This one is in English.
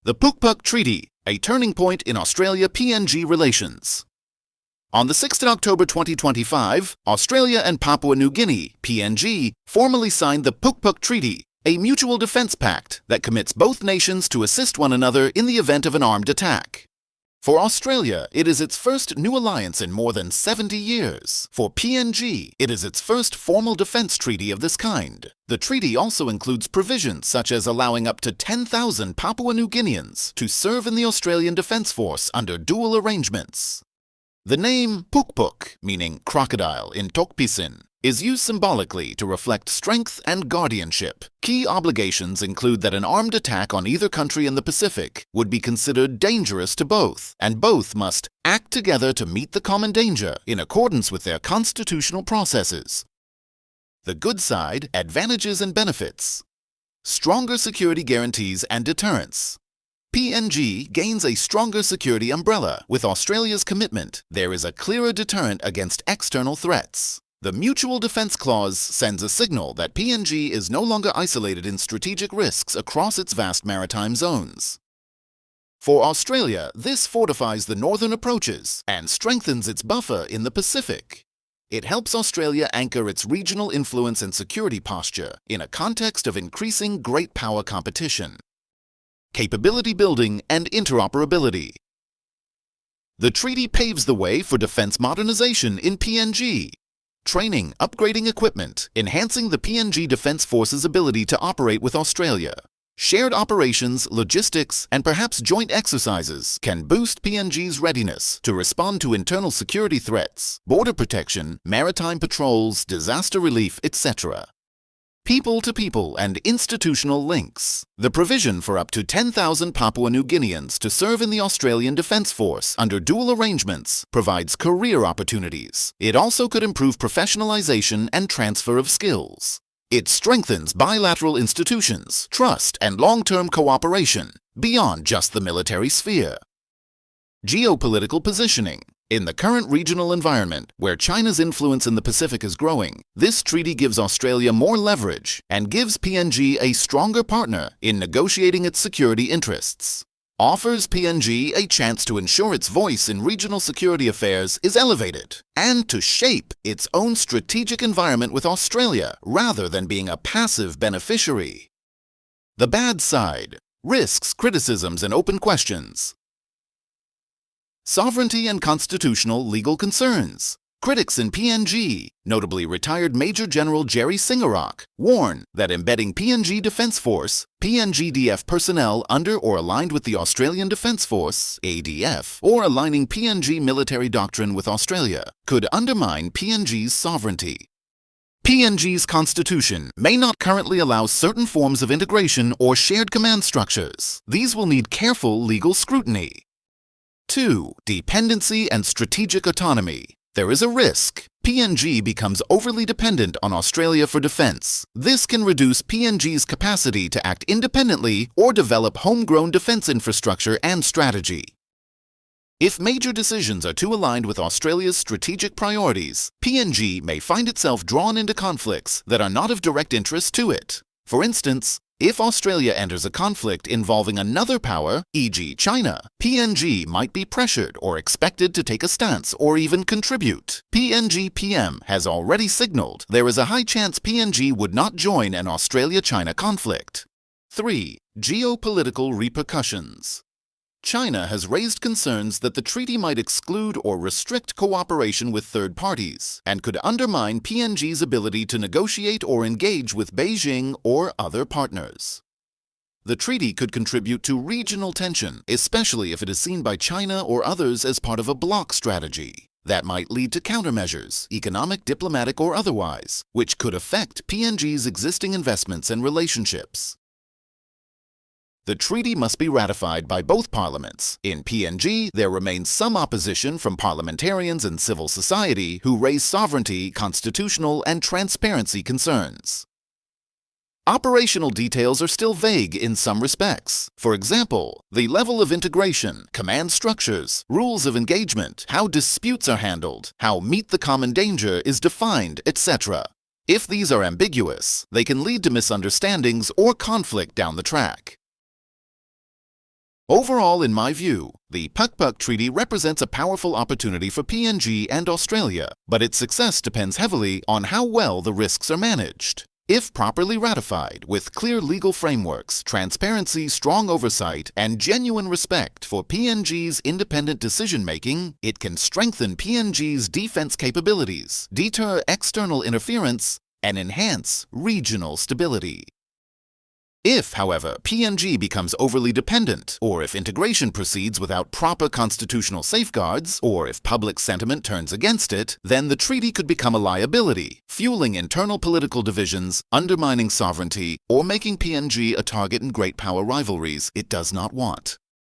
The Pukpuk Treaty, a turning point in Australia-PNG relations. On the 6th of October 2025, Australia and Papua New Guinea, PNG, formally signed the Pukpuk Treaty, a mutual defense pact that commits both nations to assist one another in the event of an armed attack. For Australia, it is its first new alliance in more than 70 years. For PNG, it is its first formal defense treaty of this kind. The treaty also includes provisions such as allowing up to 10,000 Papua New Guineans to serve in the Australian Defence Force under dual arrangements. The name Pukpuk, meaning crocodile in Tokpisin, is used symbolically to reflect strength and guardianship. Key obligations include that an armed attack on either country in the Pacific would be considered dangerous to both, and both must act together to meet the common danger in accordance with their constitutional processes. The good side, advantages and benefits. Stronger security guarantees and deterrence. PNG gains a stronger security umbrella. With Australia's commitment, there is a clearer deterrent against external threats. The Mutual Defence Clause sends a signal that PNG is no longer isolated in strategic risks across its vast maritime zones. For Australia, this fortifies the northern approaches and strengthens its buffer in the Pacific. It helps Australia anchor its regional influence and security posture in a context of increasing great power competition. Capability building and interoperability. The treaty paves the way for defense modernization in PNG. Training, upgrading equipment, enhancing the PNG Defence Force's ability to operate with Australia. Shared operations, logistics, and perhaps joint exercises can boost PNG's readiness to respond to internal security threats, border protection, maritime patrols, disaster relief, etc. People-to-people and institutional links. The provision for up to 10,000 Papua New Guineans to serve in the Australian Defence Force under dual arrangements provides career opportunities. It also could improve professionalization and transfer of skills. It strengthens bilateral institutions, trust, and long-term cooperation beyond just the military sphere. Geopolitical positioning. In the current regional environment, where China's influence in the Pacific is growing, this treaty gives Australia more leverage and gives PNG a stronger partner in negotiating its security interests. Offers PNG a chance to ensure its voice in regional security affairs is elevated and to shape its own strategic environment with Australia rather than being a passive beneficiary. The bad side. Risks, criticisms, and open questions. Sovereignty and constitutional legal concerns. Critics in PNG, notably retired Major General Jerry Singarok, warn that embedding PNG Defence Force, PNGDF personnel under or aligned with the Australian Defence Force, ADF, or aligning PNG military doctrine with Australia could undermine PNG's sovereignty. PNG's constitution may not currently allow certain forms of integration or shared command structures. These will need careful legal scrutiny. 2. Dependency and strategic autonomy. There is a risk. PNG becomes overly dependent on Australia for defense. This can reduce PNG's capacity to act independently or develop homegrown defense infrastructure and strategy. If major decisions are too aligned with Australia's strategic priorities, PNG may find itself drawn into conflicts that are not of direct interest to it. For instance, if Australia enters a conflict involving another power, e.g. China, PNG might be pressured or expected to take a stance or even contribute. PNG PM has already signaled there is a high chance PNG would not join an Australia-China conflict. 3. Geopolitical repercussions. China has raised concerns that the treaty might exclude or restrict cooperation with third parties and could undermine PNG's ability to negotiate or engage with Beijing or other partners. The treaty could contribute to regional tension, especially if it is seen by China or others as part of a bloc strategy. That might lead to countermeasures, economic, diplomatic, or otherwise, which could affect PNG's existing investments and relationships. The treaty must be ratified by both parliaments. In PNG, there remains some opposition from parliamentarians and civil society who raise sovereignty, constitutional, and transparency concerns. Operational details are still vague in some respects. For example, the level of integration, command structures, rules of engagement, how disputes are handled, how meet the common danger is defined, etc. If these are ambiguous, they can lead to misunderstandings or conflict down the track. Overall, in my view, the Pukpuk Treaty represents a powerful opportunity for PNG and Australia, but its success depends heavily on how well the risks are managed. If properly ratified, with clear legal frameworks, transparency, strong oversight, and genuine respect for PNG's independent decision-making, it can strengthen PNG's defense capabilities, deter external interference, and enhance regional stability. If, however, PNG becomes overly dependent, or if integration proceeds without proper constitutional safeguards, or if public sentiment turns against it, then the treaty could become a liability, fueling internal political divisions, undermining sovereignty, or making PNG a target in great power rivalries it does not want.